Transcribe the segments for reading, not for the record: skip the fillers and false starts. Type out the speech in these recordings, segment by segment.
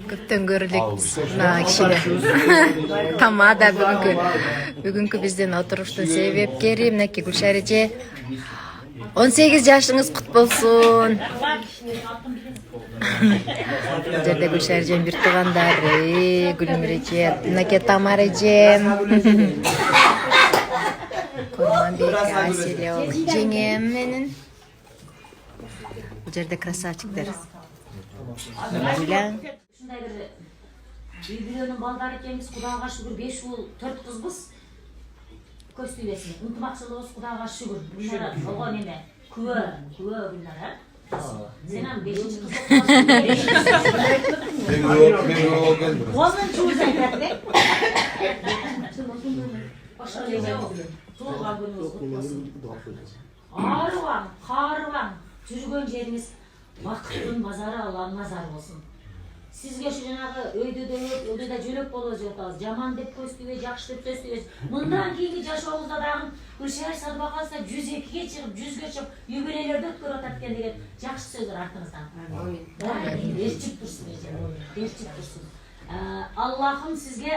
Көптөн көрүлүкпүз мына кишини. Тамада бүгүнкү биздин отуруштун себепкери мынакей Гүлшара эже. 18 жашыңыз кут болсун. Бул жерде Гүлшара эженин бир туугандары, Гүлнур эже, мынакей Тамара эже, Курманбек, Аселя жеңем менен. Бул жерде красавчиктер. Ушундай бир бирөөнүн балдары экенбиз, Кудайга шүгүр 5 уул 4 кызбыз. Көз түйбесин. Ынтымакчылыгыбыз Кудайга шүгүр. Гүлнара болгон эме. Күбө Гүлнара. Сенен 5-чи кыз окуп. Возун чуз айтат. Арыбаң, карыбаң, жүргөн жериңиз бакыттын базары, Алланын назары болсун. Сизге ушу жанагы өйдө да жөлөк болуп жатабыз. Жаман деп көз тийбей, жакшы деп сөз тийбейбиз. Мындан кийинки жашообузда дагы Гүлшара Садыбаковна 102-ге чыгып, 100-гө чыгып, юбилейлерди өткөрүп атат экен деген жакшы сөздөр артыңыздан. Амин. Эрчип турсун эже. Эрчип турсун. Аллахым сизге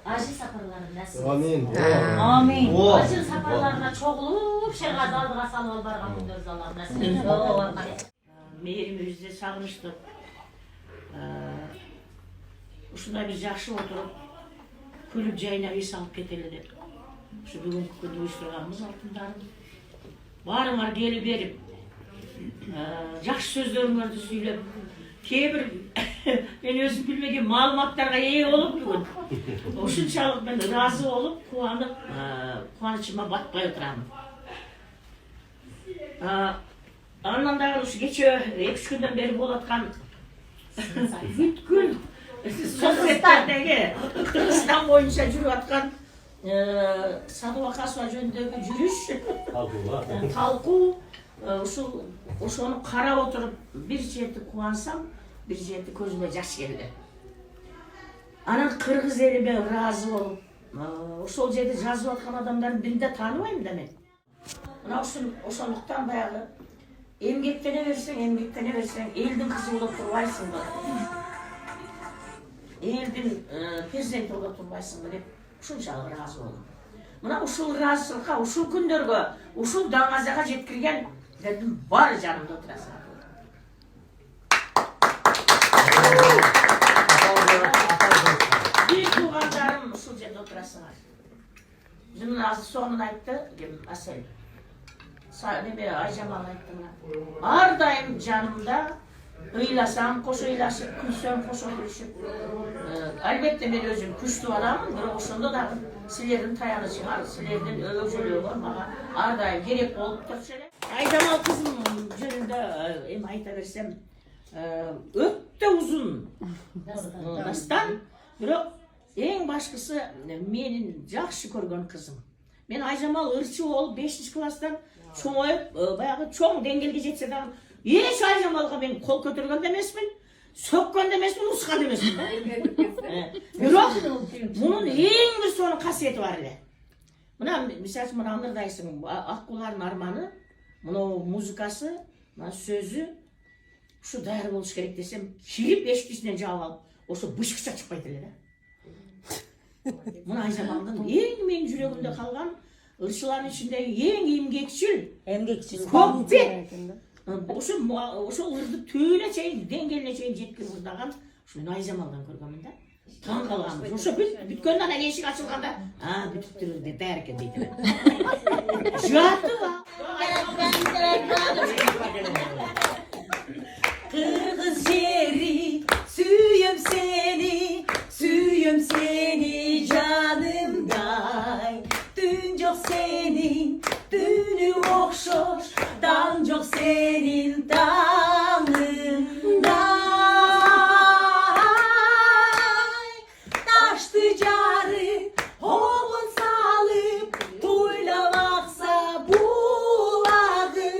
ажы сапарларын насип этсин. Амин. Ажы сапарларына чогулуп, шергазы алдыга салып алып барган күндөрүңүз Аллах насип этсин. Мээрибизди сагынычтык. Ушундай бир жакшы отуруп, күлүп жайнап эс алып кетели деп. Ушу бүгүнкү күндү уюштурганбыз алтындарым. Баарыңар келип берип, жакшы сөздөрүңөрдү сүйлөп, кээ бир мен өзүм билбеген маалыматтарга ээ болуп бүгүн. Ушунчалык мен ыраазы болуп, кубанып, кубанычыма батпай отурамын. Андан дагы ушу кечээ 2-3 күндөн бери болуп аткан бүткүл соцсеттердеги Кыргызстан боюнча жүрүп аткан Садыбакасова жөнүндөгү жүрүш, талкуу, ошону карап отуруп бир чети кубансам, бир чети көзүмө жаш келди. Анан кыргыз элиме ыраазы болуп, ошол жерде жазып аткан адамдардын бирин да тааныбайм да мен. Мына ошондуктан баягы эмгектене берсең, элдин кызы болуп турбайсыңбы? Элдин перзенти болуп турбайсыңбы деп ушунчалык ыраазы болдум. Мына ушул ыраазычылыкка, ушул күндөргө, ушул даңазага жеткирген дедим баары жанымда отурасыңар. Бир туугандарым ушул жерде отурасыңар. Жынын азыр сонун айтты, Асел. Неме Айжамал айтты. Ар дайым жанымда ыйласам, кошо ыйлашып, күлсөм, кошо күлүшүп. Албетте мен өзүм күчтүү адаммын, бирок ошондо дагы силердин таянычыңар, силердин өзүлөгөр мага ар дайым керек болуп турчу эле. Айжамал кызым жөнүндө эми айта берсем, өтө узун дастан, бирок эң башкысы менин жакшы көргөн кызым. Мен Айжамал ырчы болуп 5-класстан чоңоюп, баягы чоң деңгээлге жетсе дагы эч Айжамалга мен кол көтөргөн да эмесмин, сөккөн да эмесмин, ускан да эмесмин. Бирок мунун эң бир сонун касиети бар эле. Мына мисалы үчүн мына андырдайсың, ак кулардын арманы, мына музыкасы, мына сөзү ушу даяр болуш керек десем, кирип эшикчисинен жаап алып, ошо бышкыча чыкпайт эле да. Мына Айжамалдын эң менин жүрөгүмдө калган ырчылардын ичиндеги эң эмгекчил көпбет. Ошол ырды түбүнө чейин, деңгээлине чейин жеткирип ырдаган ушу Айжамалдан көргөнмүн да. Таң калганмын. Ошо бүткөндөн кийин эшик ачылганда, бүтүптүр деп даяр экен дейт. Жатып. Kırgız yeri, süyüm seni canımday. Dün çok senin, dünü okşor, dan çok senin damınday. Taştı carı, hovun salıp, tuylamaksa buladı.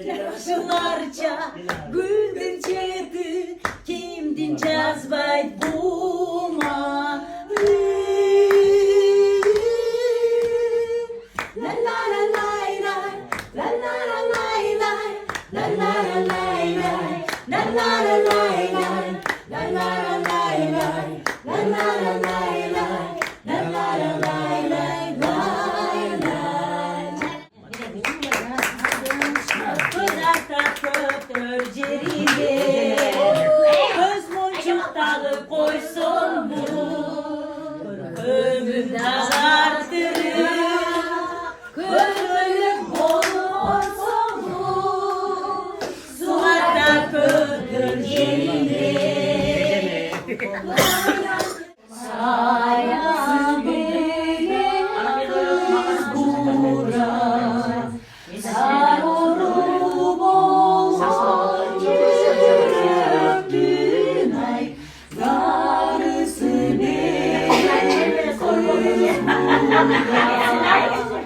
Yaşlarca güldür çedi, kimdin cazbayt bulmadı. La la la la la la la la la la la la la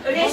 Öyle